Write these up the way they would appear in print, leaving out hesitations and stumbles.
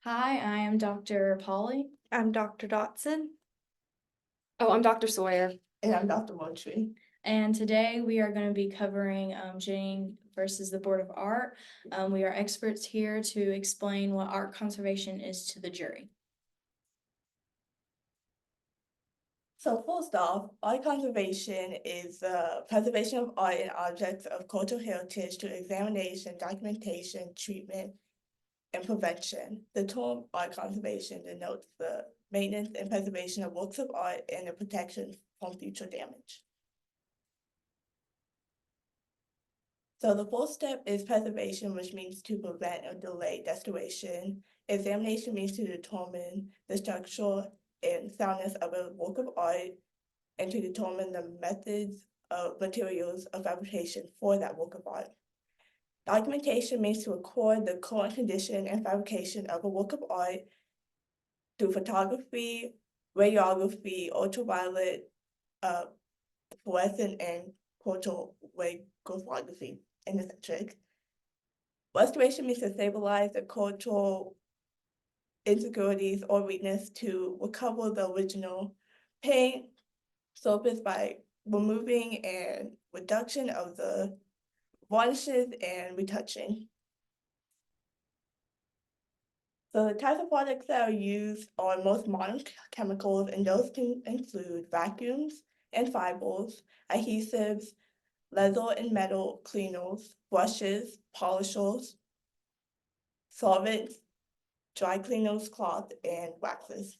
Hi, I am Dr. Polly. I'm Dr. Dotson. Oh, I'm Dr. Sawyer. And I'm Dr. Moultrie. And today we are going to be covering Jennings versus the Board of Art. We are experts here to explain what art conservation is to the jury. So first off, art conservation is the preservation of art and objects of cultural heritage through examination, documentation, treatment, and prevention. The term art conservation denotes the maintenance and preservation of works of art and the protection from future damage. So the fourth step is preservation, which means to prevent or delay restoration. Examination means to determine the structural and soundness of a work of art and to determine the methods of materials of fabrication for that work of art. Documentation means to record the current condition and fabrication of a work of art through photography, radiography, ultraviolet, fluorescent, and chromatography in this trick. Restoration means to stabilize the cultural insecurities or weakness to recover the original paint surface by removing and reduction of the varnishes and retouching. So the types of products that are used are most modern chemicals, and those can include vacuums and fibers, adhesives, leather and metal cleaners, brushes, polishers, solvents, dry cleaners, cloth, and waxes.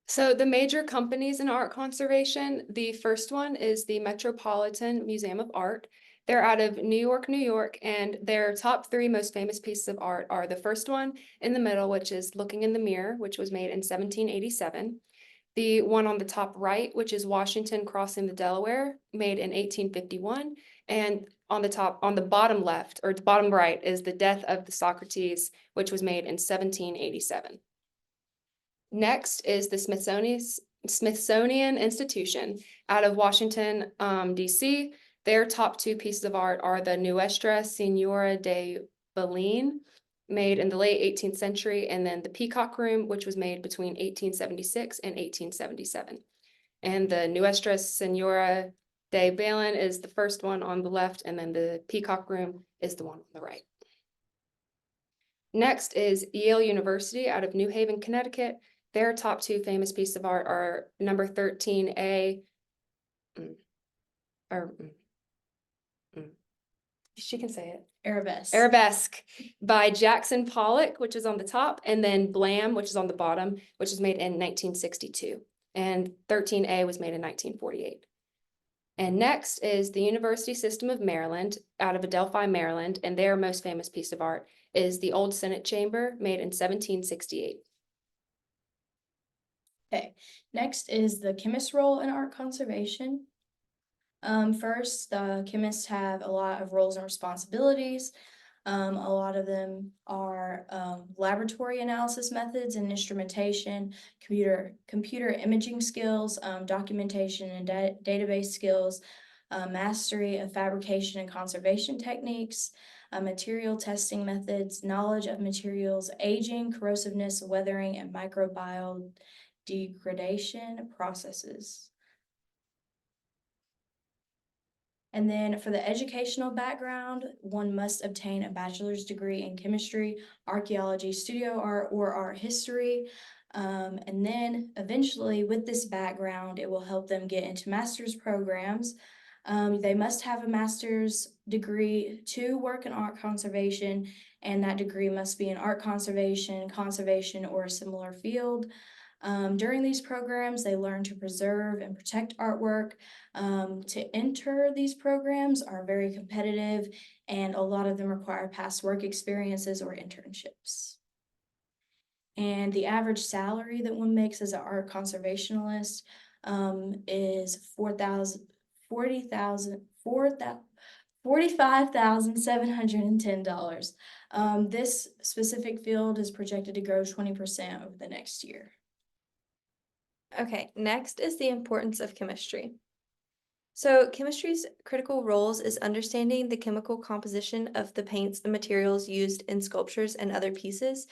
So the major companies in art conservation, the first one is the Metropolitan Museum of Art. They're out of New York, and their top three most famous pieces of art are the first one in the middle, which is Looking in the Mirror, which was made in 1787. The one on the top right, which is Washington Crossing the Delaware, made in 1851. And on the bottom left, or the bottom right, is The Death of the Socrates, which was made in 1787. Next is the Smithsonian Institution out of Washington, DC. Their top two pieces of art are the Nuestra Senora de Belén, made in the late 18th century, and then the Peacock Room, which was made between 1876 and 1877. And the Nuestra Senora de Belén is the first one on the left, and then the Peacock Room is the one on the right. Next is Yale University out of New Haven, Connecticut. Their top two famous pieces of art are number 13A, she can say it. Arabesque by Jackson Pollock, which is on the top, and then Blam, which is on the bottom, which was made in 1962. And 13A was made in 1948. And next is the University System of Maryland out of Adelphi, Maryland, and their most famous piece of art is the Old Senate Chamber, made in 1768. Okay, next is the chemist's role in art conservation. First, the chemists have a lot of roles and responsibilities. A lot of them are laboratory analysis methods and instrumentation, computer imaging skills, documentation and database skills, mastery of fabrication and conservation techniques, material testing methods, knowledge of materials, aging, corrosiveness, weathering, and microbial degradation processes. And then for the educational background, one must obtain a bachelor's degree in chemistry, archaeology, studio art, or art history. And then eventually with this background, it will help them get into master's programs. They must have a master's degree to work in art conservation, and that degree must be in art conservation, or a similar field. During these programs, they learn to preserve and protect artwork. To enter these programs are very competitive, and a lot of them require past work experiences or internships. And the average salary that one makes as an art conservationist is $45,710. This specific field is projected to grow 20% over the next year. Okay, next is the importance of chemistry. So chemistry's critical roles is understanding the chemical composition of the paints and materials used in sculptures and other pieces.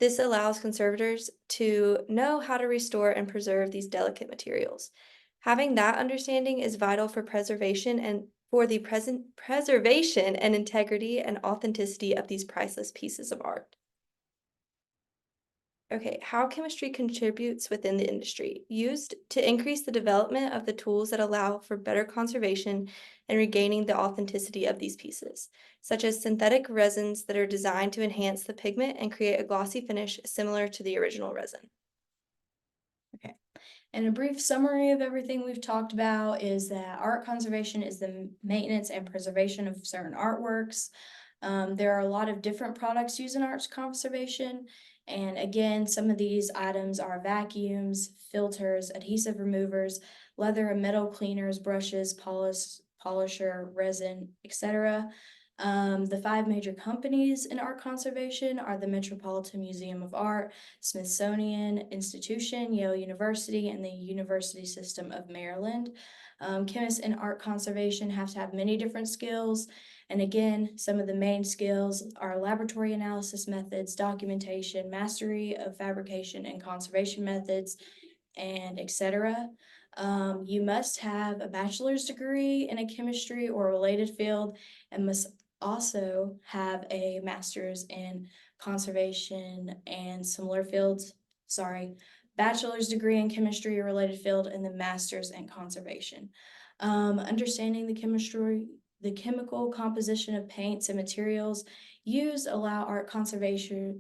This allows conservators to know how to restore and preserve these delicate materials. Having that understanding is vital for preservation and for the present preservation and integrity and authenticity of these priceless pieces of art. Okay, how chemistry contributes within the industry. Used to increase the development of the tools that allow for better conservation and regaining the authenticity of these pieces, such as synthetic resins that are designed to enhance the pigment and create a glossy finish similar to the original resin. And a brief summary of everything we've talked about is that art conservation is the maintenance and preservation of certain artworks. There are a lot of different products used in arts conservation. And again, some of these items are vacuums, filters, adhesive removers, leather and metal cleaners, brushes, polisher, resin, etc. The 5 major companies in art conservation are the Metropolitan Museum of Art, Smithsonian Institution, Yale University, and the University System of Maryland. Chemists in art conservation have to have many different skills. And again, some of the main skills are laboratory analysis methods, documentation, mastery of fabrication and conservation methods, and etc. You must have a bachelor's degree in a chemistry or related field and must also have a master's in conservation and similar fields. Sorry, bachelor's degree in chemistry or related field and the master's in conservation. Understanding the chemical composition of paints and materials used allow art conservators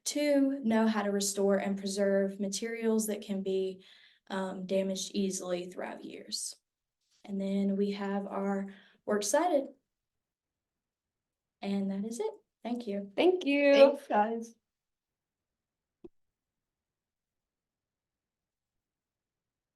to know how to restore and preserve materials that can be damaged easily throughout years. And then we have our works cited. And that is it. Thank you. Thank you. Thanks, guys.